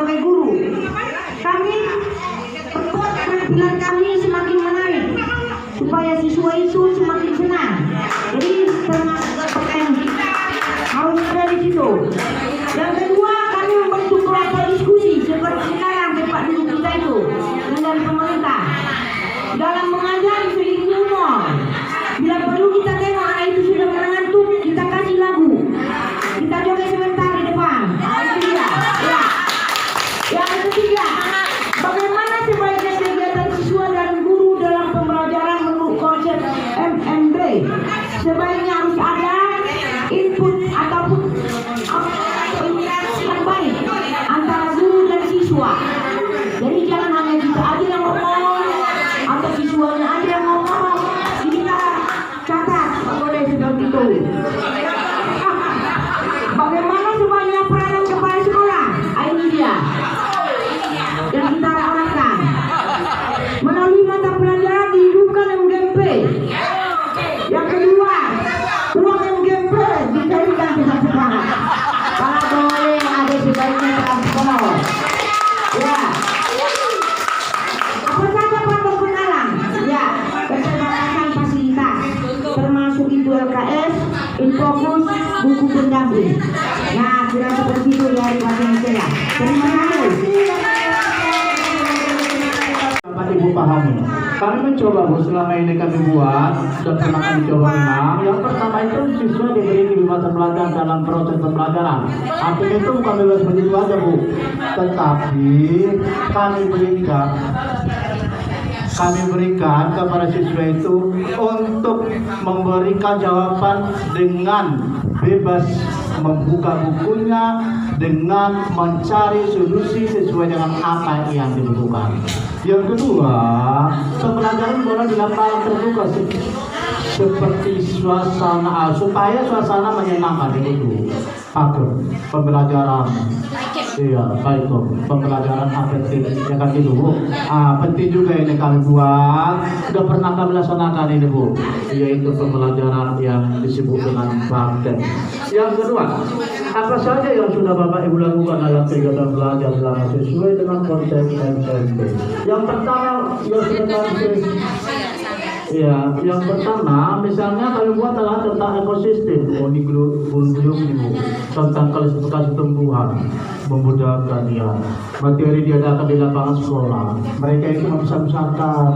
sebagai guru. Kami perkuat penampilan kami semakin menarik supaya siswa itu semakin senang. Jadi termasuk harus ada di situ. Yang kedua, kami membentuk kelompok diskusi seperti sekarang tempat duduk kita itu dengan pemerintah. Dalam mengajar seling humor. Bila perlu kita tengok anak itu sudah mengantuk, kita kasih lagu. Kita joget sebentar di depan. Itu dia. Ya. Yang ketiga, bagaimana sebaiknya kegiatan siswa dan guru dalam pembelajaran menurut konsep MMB? Sebaiknya harus ada input ataupun yang baik antara guru dan siswa. Jadi jangan hanya kita aja yang ngomong atau siswanya aja yang ngomong. Jadi kita catat boleh seperti itu. Bagaimana sebaiknya peranan kepala sekolah? Ini dia yang kita arahkan. Melalui mata pelajaran dihidupkan MGP. Yang kedua, uang MGP dicarikan sekarang. Kalau boleh ada sebaiknya transport. Ya. Apa saja pondok penalang? Ya, keterbatasan fasilitas, termasuk itu LKS, Infokus, buku pendamping. Nah, kira seperti itu ya pelatihan saya. Terima kasih. Dapat Ibu pahami. Kami mencoba Bu, selama ini kami buat dan pernah kami coba memang. Yang pertama itu siswa diberi kebebasan belajar dalam proses pembelajaran. Artinya itu bukan bebas begitu aja Bu, tetapi kami berikan kepada siswa itu untuk memberikan jawaban dengan bebas membuka bukunya, dengan mencari solusi sesuai dengan apa yang dibutuhkan. Yang kedua, pembelajaran boleh dilakukan terbuka seperti suasana supaya suasana menyenangkan itu. Aduh, pembelajaran. Iya, baik kok. Pembelajaran penting, ya kan itu Bu. Penting juga ini kami buat. Sudah pernah kami laksanakan ini Bu, yaitu pembelajaran yang disebut dengan praktek. Yang kedua, apa saja yang sudah Bapak Ibu lakukan dalam kegiatan belajar selama sesuai dengan konsep MMB? Yang pertama, yang sudah ya, yang pertama, misalnya kami buat adalah tentang ekosistem, ini belum tentang klasifikasi tumbuhan, memudahkan dia. Materi diadakan di lapangan sekolah. Mereka itu membesar-besarkan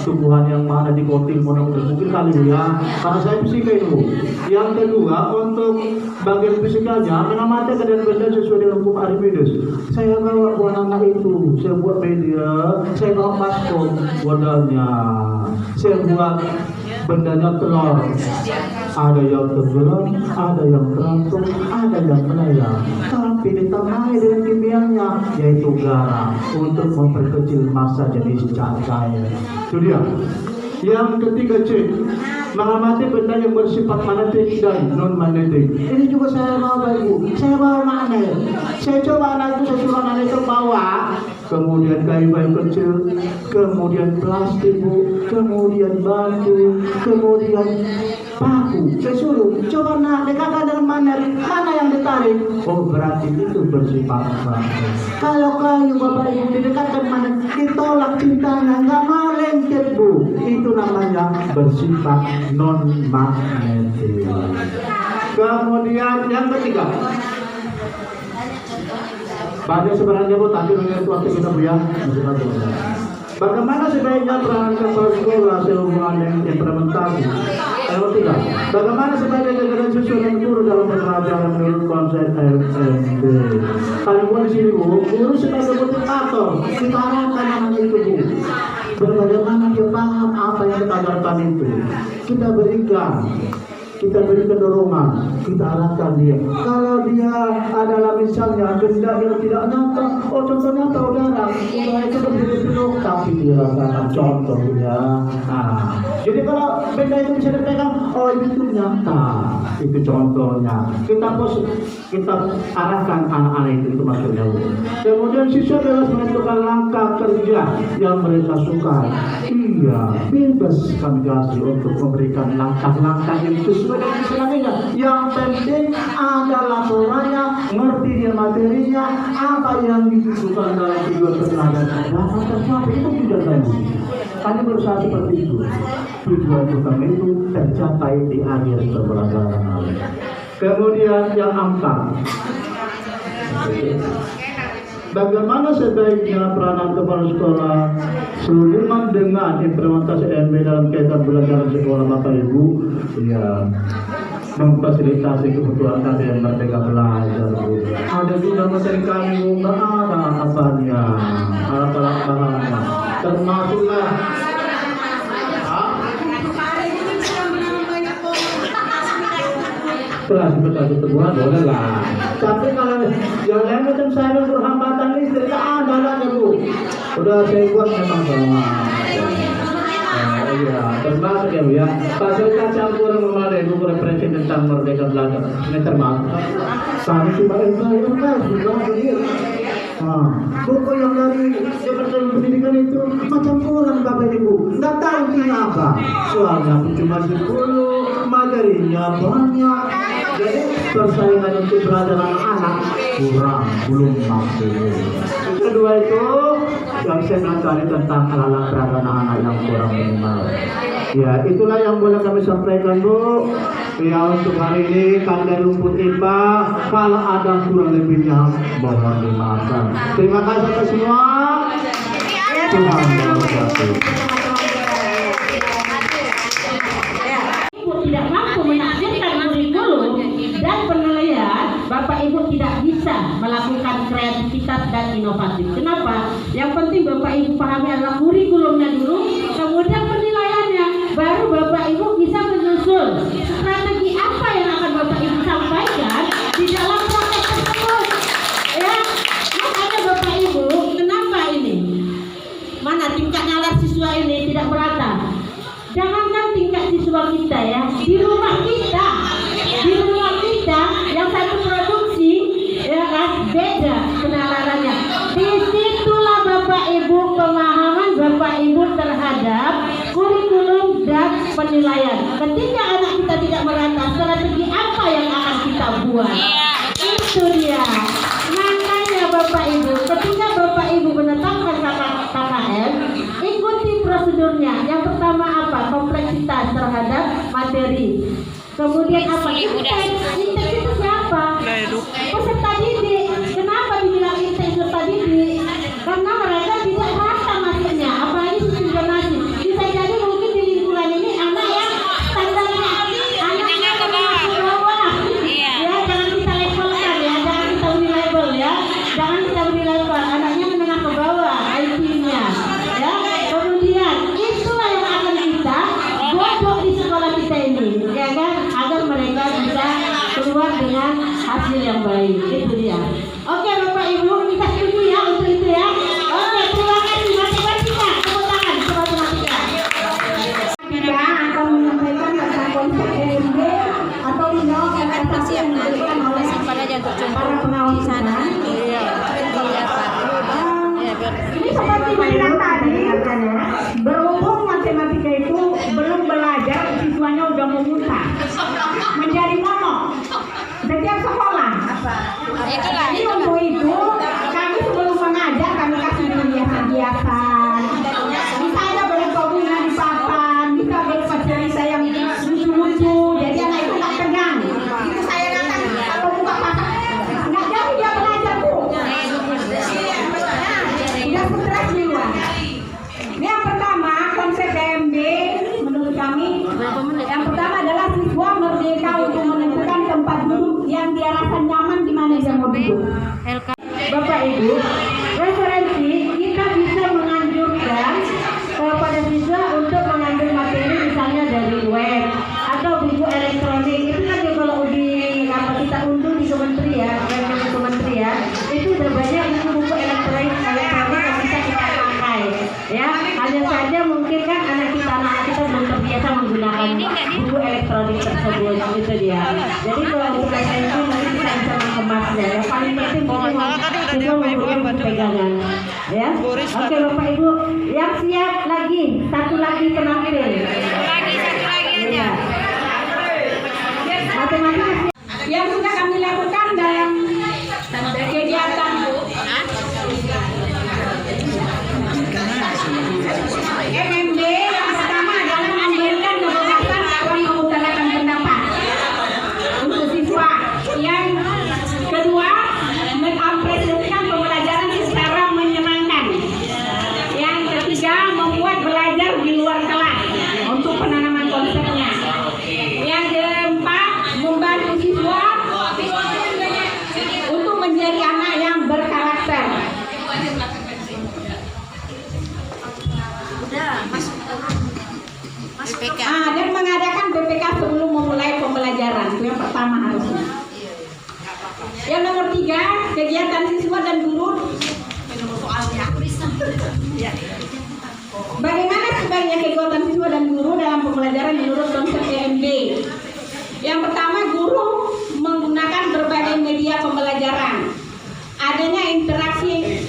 tumbuhan yang mana di kotil monokultur mungkin kali ya, karena saya fisika itu. Yang kedua, untuk bagian fisikanya, mengamati keadaan benda sesuai dengan hukum Archimedes. Saya bawa warna itu, saya buat media, saya bawa maskot wadahnya, saya buat bendanya telur, ada yang tenggelam, ada yang terangkum, ada yang melayang, tapi ditambahi dengan kimianya yaitu garam untuk memperkecil massa jenis cair. Itu dia. Yang ketiga C, mengamati benda yang bersifat magnetik dan non magnetik. Ini juga saya mau Bu, saya bawa magnet. Saya coba anak itu, saya suruh anak itu bawa. Kemudian kayu-kayu kecil, kemudian plastik Bu, kemudian batu, kemudian paku. Saya suruh coba nak dekatkan dengan magnet, mana yang ditarik? Oh berarti itu bersifat magnet. Kalau kayu Bapak Ibu didekatkan magnet, ditolak cintanya, nggak mau lengket Bu. Itu namanya bersifat non magnetik. Kemudian yang ketiga, pada sebenarnya Bu, tapi mengenai waktu kita Bu ya. Bagaimana sebaiknya peran kepala sekolah sehubungan dengan implementasi? Yang ketiga, bagaimana sebaiknya kegiatan siswa dan guru dalam pembelajaran menurut konsep MMB? Kali buat di sini Bu, guru sebagai motivator, kita arahkan anak itu Bu. Bagaimana dia paham apa yang kita ajarkan itu? Kita berikan dorongan, kita arahkan dia. Kalau dia adalah misalnya benda yang tidak nyata, oh contohnya udara itu berdiri tapi dia rasakan contohnya. Jadi kalau benda itu bisa dipegang, oh itu nyata, itu contohnya. Kita arahkan anak-anak itu maksudnya. Kemudian siswa bebas menentukan langkah kerja yang mereka suka. Iya, bebas kami kasih untuk memberikan langkah-langkah yang sesuai dengan kesenangannya. Yang penting ada laporannya, ngerti dia materinya, apa yang dibutuhkan dalam tujuan kesenangan. Dapat tercapai itu tidak lain. Kami berusaha seperti itu. Tujuan utama itu tercapai di akhir pembelajaran. Kemudian yang 4. Bagaimana sebaiknya peranan kepala sekolah sehubungan dengan implementasi MB dalam kaitan belajar sekolah Bapak Ibu? Ya, memfasilitasi kebutuhan kami yang merdeka belajar. Ada juga materi kami nggak ada apanya, alat-alat bahannya, termasuklah beras tebuan boleh lah. Tapi kalau yang lain macam saya berhambatan listrik ada lah ya Bu. Udah saya buat memang sama. Iya, termasuk ya Bu ya. Fasilitas campuran memadai buku referensi tentang merdeka belajar. Ini termasuk. Kami cuma buku yang dari Departemen Pendidikan itu macam orang Bapak Ibu, nggak tahu ini apa. Soalnya cuma 10, materinya banyak. Jadi persaingan untuk belajar anak-anak kurang, belum mampu. Kedua itu yang saya pelajari tentang alat-alat berat anak-anak yang kurang minimal. Ya, itulah yang boleh kami sampaikan Bu. Ya, untuk hari ini kami rumput IPA, kalau ada kurang lebihnya mohon dimaafkan. Terima kasih atas semua. Tuhan memberkati. Ibu tidak mampu menafsirkan kurikulum dan penilaian, Bapak Ibu tidak bisa melakukan kreativitas dan inovatif. Kenapa? Yang penting Bapak Ibu pahami adalah kurikulumnya dulu, kemudian penilaiannya, baru Bapak Ibu bisa menyusun strategi apa yang akan Bapak Ibu sampaikan di dalam praktek tersebut. Ya, makanya Bapak Ibu, kenapa ini? Mana tingkat nalar siswa ini tidak merata? Jangankan tingkat siswa kita ya, di rumah kita yang satu produksi, ya kan, beda penalarannya. Disitulah Bapak Ibu pemahaman Bapak Ibu terhadap kurikulum dan penilaian. Ketika anak kita tidak merata, strategi apa yang akan kita buat? Itu dia. Makanya Bapak Ibu, ketika Bapak Ibu menetapkan KKN, ikuti prosedurnya. Yang pertama apa? Kompleksitas terhadap materi. Kemudian apa? Intens itu siapa? Peserta didik. Kenapa dibilang intens peserta didik? Karena mereka tidak rata masuknya. Apalagi sistem zonasi. Bisa jadi mungkin di lingkungan ini anak yang standarnya anaknya ke bawah. Ya, jangan kita levelkan ya, jangan kita beri label ya. Jangan kita beri label. Anaknya menengah ke bawah IQ-nya. Ya, kemudian itulah yang akan kita godok di sekolah kita ini, ya kan, agar mereka bisa keluar dengan hasil yang baik. Itu dia. Oke Bapak Ibu, kita setuju ya untuk itu ya. Oke, terima kasih. Matematika, tepuk tangan untuk matematika. Kita akan menyampaikan tentang konsep EMB atau undang investasi yang diberikan oleh para pengawas di sana. Ini seperti bilang tadi, berhubung matematika itu belum belajar, siswanya udah memutar, menjadi momok setiap sekolah. Jadi untuk itu kami sebelum mengajar kami kasih hiasan-hiasan. Bisa ada berupa bunga di papan, bisa berupa cerita yang lucu-lucu. Jadi anak itu nggak tegang. Itu saya datang kalau buka papan nggak jadi dia belajar Bu. Udah stres juga. Ini yang pertama konsep DMB menurut kami. Yang pertama adalah siswa merdeka untuk menentukan tempat duduk yang dia rasa nyaman di mana dia mau duduk. Bapak Ibu, referensi kita bisa menganjurkan kepada siswa untuk mengambil materi misalnya dari web atau buku elektronik. Itu kan ya kalau di apa kita unduh di kementerian, itu udah banyak buku elektronik yang bisa kita pakai. Ya, hanya saja mungkin kan anak kita belum terbiasa menggunakan buku elektronik tersebut. Itu dia. Jadi kalau untuk referensi mungkin kita bisa mengemasnya. Yang paling penting itu mempunyai buku pegangan. Ya. Oke Bapak Ibu, yang siap lagi, satu lagi penampil. Satu lagi aja. Matematika yang sudah kami lakukan dalam kegiatan MMD yang pertama adalah memberikan kebebasan dalam mengutarakan pendapat untuk siswa. Yang kedua, mengapresiasikan pembelajaran secara menyenangkan. Yang ketiga, membuat belajar di luar kelas untuk penanaman konsepnya. Yang keempat, membantu siswa untuk menjadi anak yang berkarakter. Dan mengadakan PPK sebelum memulai pembelajaran. Itu yang pertama harusnya. Yang nomor 3, kegiatan siswa dan guru. Bagaimana sebaiknya kegiatan siswa dan guru dalam pembelajaran menurut konsep EMD? Yang pertama, guru menggunakan berbagai media pembelajaran. Adanya interaksi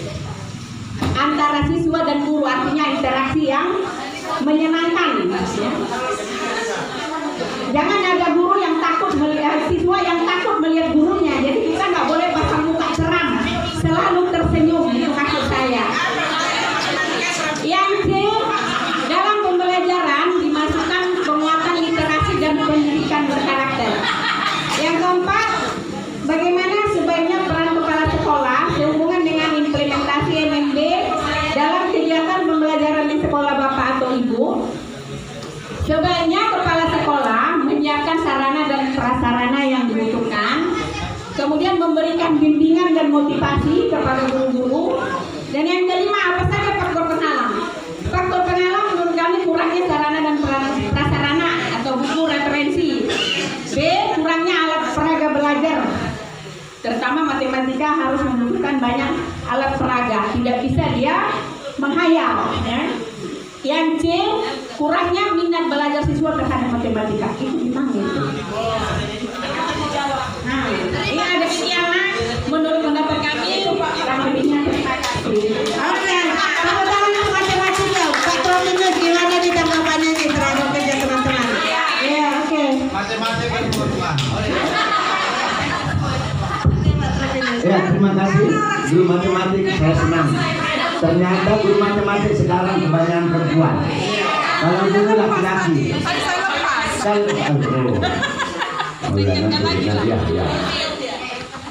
antara siswa dan guru, artinya interaksi yang menyenangkan. Jangan ada guru yang takut melihat siswa yang takut melihat gurunya. Jadi kita nggak boleh pasang muka seram, selalu tersenyum. Itu maksud saya. Yang C, dalam pembelajaran dimasukkan penguatan literasi dan pendidikan berkarakter. Yang keempat, bagaimana sebaiknya peran kepala sekolah sehubungan dengan implementasi MMD dalam kegiatan pembelajaran di sekolah Bapak atau Ibu. Sebaiknya kepala sekolah menyiapkan sarana dan prasarana yang dibutuhkan, kemudian memberikan bimbingan dan motivasi kepada guru-guru. Dan yang kelima, apa saja faktor penghalang? Faktor penghalang menurut kami kurangnya sarana dan prasarana atau buku referensi. B, kurangnya alat peraga belajar. Terutama matematika harus membutuhkan banyak alat peraga, tidak bisa dia menghayal. Ya. Yang C, kurangnya minat belajar siswa terhadap matematika. Itu gimana itu? Nah, ini ada sekian menurut pendapat kami. Oke, tepuk tangan untuk matematika. Pak Tominus, gimana nih tanggapannya nih terhadap kerja teman-teman? Ya, oke. Matematika semua. Ya, terima kasih guru matematik, saya senang. Ternyata guru matematik sekarang kebanyakan perempuan. Kalau dulu laki-laki. Ya.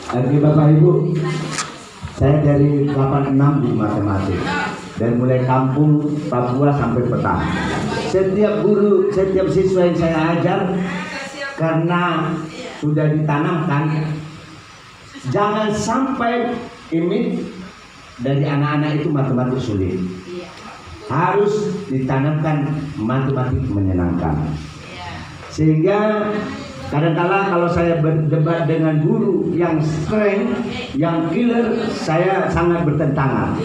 Oke Bapak Ibu, saya dari 86 di matematik dan mulai kampung Papua sampai petang. Setiap guru, setiap siswa yang saya ajar, karena sudah ditanamkan, jangan sampai image dari anak-anak itu matematik sulit. Harus ditanamkan matematik menyenangkan. Sehingga kadang-kala kalau saya berdebat dengan guru yang strength, yang killer, saya sangat bertentangan.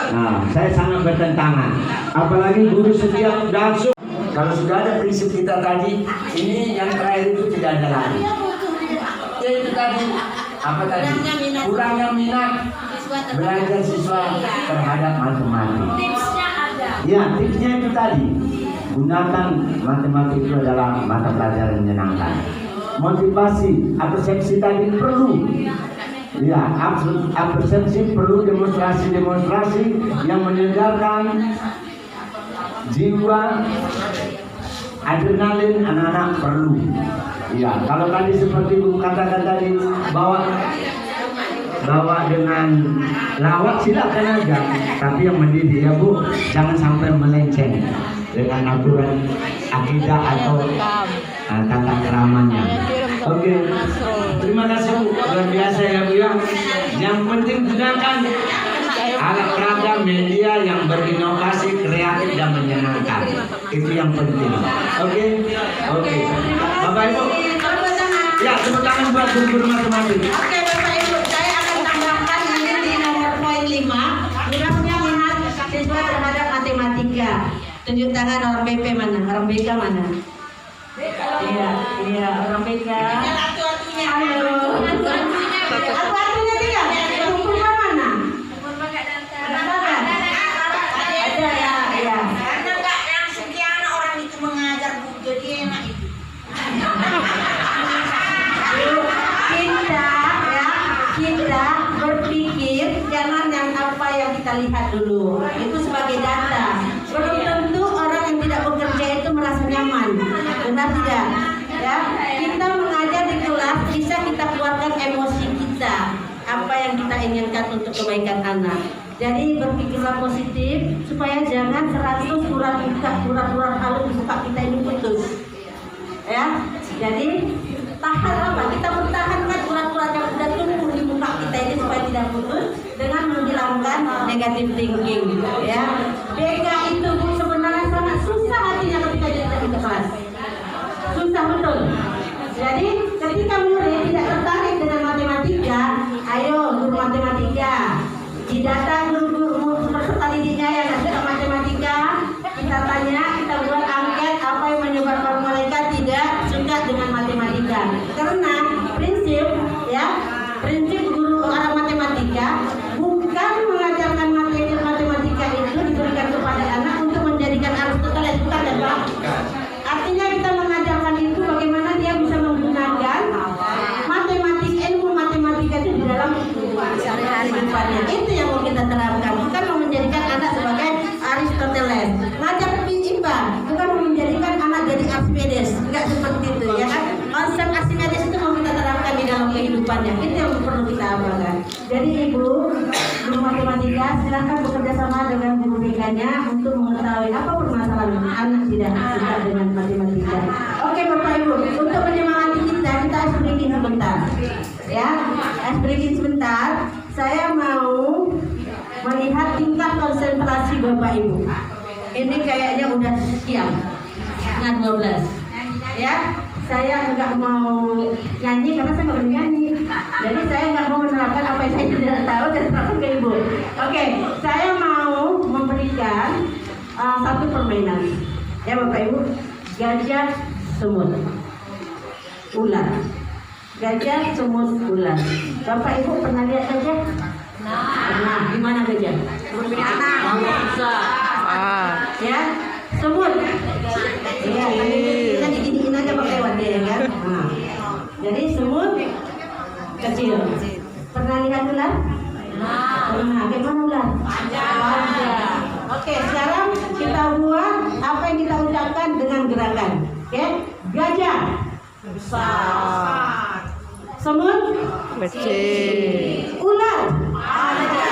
Nah, saya sangat bertentangan. Apalagi guru setiap langsung. Kalau sudah ada prinsip kita tadi, ini yang terakhir itu tidak ada lagi. Itu tadi apa tadi? Kurangnya minat belajar siswa terhadap matematik. Ya, tipsnya itu tadi. Gunakan matematik itu adalah mata pelajaran menyenangkan. Motivasi, persepsi tadi perlu. Ya, persepsi perlu demonstrasi yang menyegarkan jiwa, adrenalin anak-anak perlu. Ya, kalau tadi seperti Bu katakan tadi bawa dengan lawak silakan aja, tapi yang mendidik ya Bu, jangan sampai melenceng dengan aturan akidah atau tata keramanya. Oke, terima kasih Bu, luar biasa ya Bu ya. Yang penting gunakan alat peraga media yang berinovasi, kreatif dan menyenangkan. Itu yang penting. Oke. Bapak Ibu, ya tepuk tangan buat guru matematik. Oke Bapak Ibu, saya akan tambahkan ini di nomor poin 5. Kurangnya minat siswa terhadap matematika. Tunjuk tangan orang BP mana? Orang BK mana? Iya, orang BK. Ayo. Atu-atunya tidak? Buku mana? kita lihat dulu. Itu sebagai data. Belum tentu orang yang tidak bekerja itu merasa nyaman. Benar tidak? Ya, kita mengajar di kelas bisa kita keluarkan emosi kita, apa yang kita inginkan untuk kebaikan anak. Jadi berpikirlah positif supaya jangan 100 urat halus di muka kita ini putus. Ya, jadi tahan apa? Kita bertahankan urat-urat yang sudah tumbuh di muka kita ini supaya tidak putus dengan menghilangkan negative thinking. Ya, BK itu sebenarnya sangat susah hatinya ketika kita di kelas. Susah betul. Jadi ketika murid tidak tertarik dengan matematika, ayo guru matematika, didata guru peserta didiknya yang tidak suka matematika, kita tanya, kita buat angket apa yang menyebabkan mereka tidak suka dengan matematika. Karena prinsip guru arah matematika bukan mengajarkan matematika itu diberikan kepada anak untuk menjadikan Aristoteles, bukan ya Pak? Artinya kita mengajarkan itu bagaimana dia bisa menggunakan ilmu matematika itu di dalam kehidupannya. Itu yang mau kita terapkan, bukan mau menjadikan anak sebagai Aristoteles. Ngajar imbang, bukan mau menjadikan anak jadi Archimedes, enggak seperti itu ya kan? Konsep Archimedes itu mau kita terapkan di dalam kehidupannya. Itu yang perlu kita amalkan. Jadi ibu guru matematika silakan bekerja sama dengan guru BK-nya untuk mengetahui apa permasalahan anak tidak suka dengan matematika. Oke Bapak Ibu, untuk menyemangati kita harus breaking sebentar. Ya, breaking sebentar. Saya mau melihat tingkat konsentrasi Bapak Ibu. Ini kayaknya udah siap. Nah 12. Ya, saya nggak mau nyanyi karena saya nggak boleh nyanyi. Jadi saya nggak mau menerapkan apa yang saya tidak tahu dan terapkan ke Ibu. Oke, saya mau memberikan satu permainan. Ya Bapak Ibu, gajah semut, ular. Gajah semut ular. Bapak Ibu pernah lihat gajah? Nah, gimana gajah? Berbeda ya, semut. Ya, kita diginiin aja pakai wadah ya kan. Nah, jadi semut kecil. Pernah lihat ular? Pernah. Bagaimana ular? Panjang. Oke, sekarang kita buat apa yang kita ucapkan dengan gerakan. Oke, gajah besar. Semut kecil. Ular ada.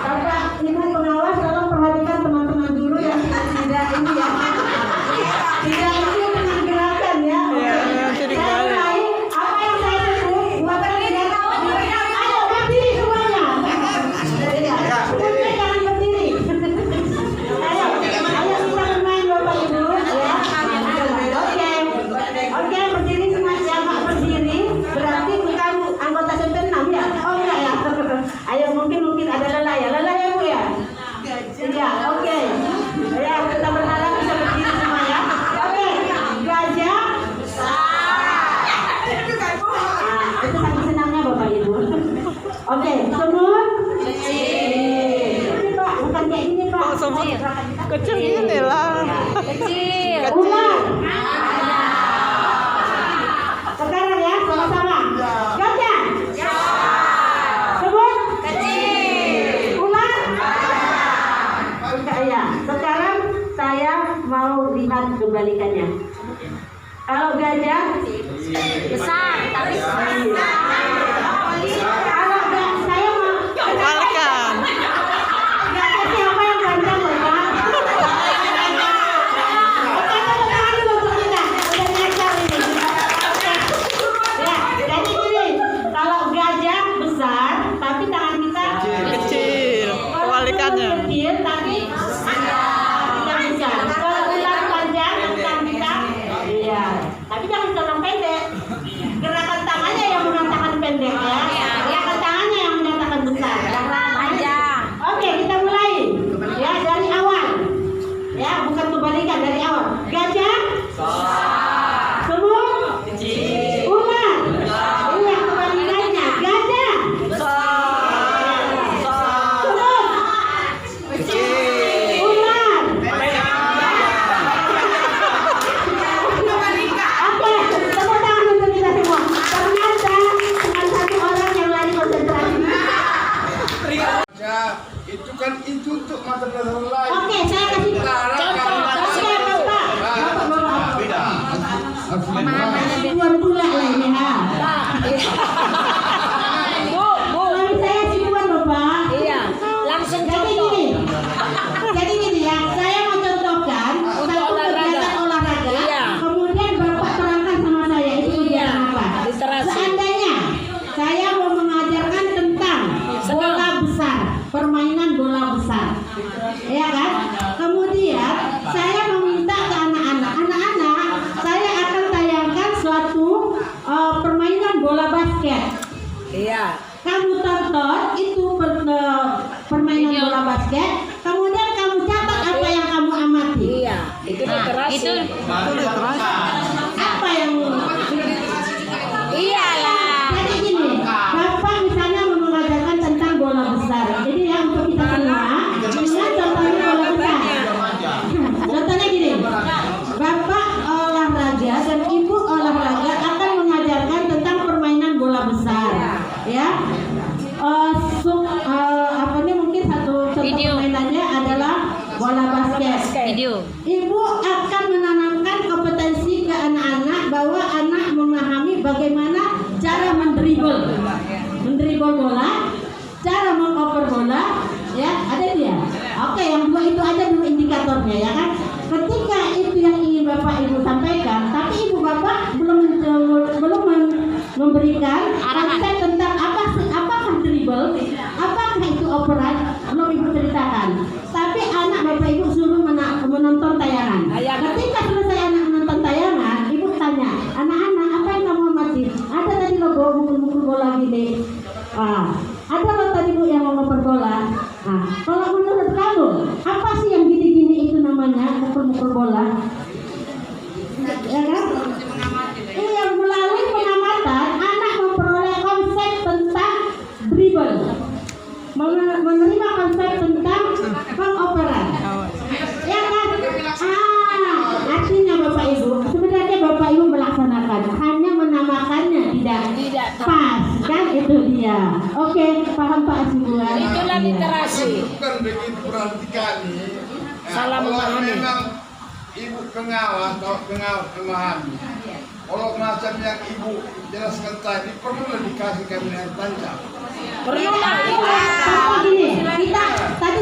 Bapak Ibu pengawas tolong perhatikan teman-teman guru yang tidak ini ya. Tidak itu dengan gerakan ya. Saya mulai apa yang saya sebut buatan gerakan. Ayo berdiri semuanya. Semuanya jangan berdiri. Ayo kita bermain Bapak Ibu ya. Oke berdiri semua siapa berdiri berarti bukan anggota sentenam ya. Oh enggak ya. Ayo mungkin ada lelah ya Bu ya. Iya oke. Ya kita berharap bisa berdiri semua ya. Oke gajah besar. Itu saking senangnya Bapak Ibu. Oke semut kecil. Ini Pak bukan kayak ini Pak. Kecil ini lah. Kecil. Ular. Sekarang ya sama-sama. Gajah. Semut. Kecil. Ular. Ya. Sekarang saya mau lihat kebalikannya. Kalau gajah besar tapi kalau saya mau Balikan. gajah siapa yang panjang Bapak? Jadi gini, kalau gajah besar tapi tangan kita Kecil. Kebalikannya. kecil tapi tidak besar. Kalau ular panjang tapi tangan kita iya. Tapi jangan tangan pendek. Gerakan tangannya yang mengatakan pendek ya. Gerakan tangannya yang menyatakan besar. Panjang. Oke, kita mulai. Ya dari awal. Ya bukan kebalikan dari awal. Gajah. Semut. Ular. Ini yang kebalikannya. Gajah. Semut. Kecil. Jangan itu untuk mata pelajaran lain. Oke, saya kasih contoh. Oke, Bapak. Beda. Tuan pula lah ini ha. Suami saya si Tuan Bapak. Iya, langsung Jadi contoh. gini. Jadi gini ya, saya mau contohkan satu kegiatan olahraga. Iya. Kemudian Bapak terangkan sama saya itu kegiatan apa. Literasi. Seandainya saya mau mengajarkan tentang bola besar, permainan bola besar. Ya kan? Kemudian saya meminta ke anak-anak, saya akan tayangkan suatu permainan bola basket. Iya. Kamu tonton itu permainan bola basket, kemudian kamu catat apa yang kamu amati. Iya, itu literasi. Apa yang Iyalah. jadi gini, Bapak misalnya mau mengajarkan tentang bola besar. Jadi ya untuk kita semua, dengan contohnya bola besar. Contohnya gini, Bapak olahraga dan Ibu olahraga akan mengajarkan tentang permainan bola besar. Ya, apa nih mungkin satu contoh permainannya adalah bola basket. Ibu akan menanamkan kompetensi ke anak-anak bahwa anak memahami bagaimana cara mendribble bola, cara mengoper bola, ya ada dia. Oke, yang dua itu aja dulu indikatornya ya kan. Ketika itu yang ingin Bapak Ibu sampaikan, tapi Ibu Bapak belum memberikan konsep tentang apakah dribble, apakah itu operan, belum Ibu ceritakan. Tapi anak Bapak Ibu suruh menonton tayangan. Ketika selesai anak menonton tayangan, Ibu tanya, anak-anak apa yang kamu amati? Ada tadi lo mukul bola gini. Ada lo tadi Bu yang mau ngoper bola. Kalau menurut kamu, apa sih yang gini-gini itu namanya mukul bola? Ya kan? Iya, melalui pengamatan anak memperoleh konsep tentang dribble, menerima konsep tentang pengoperan. Ya kan? Artinya Bapak Ibu, sebenarnya Bapak Ibu melaksanakan, hanya menamakannya tidak pas, kan itu dia. Oke, paham Pak Asibuan? Itulah literasi. Bukan begitu perhatikan nih. Salah Kalau memahami. memang ibu pengawas atau pengawas memahami. Kalau macam yang ibu jelaskan tadi perlu dikasih kami tancap. Perlu lah. Gini, kita tadi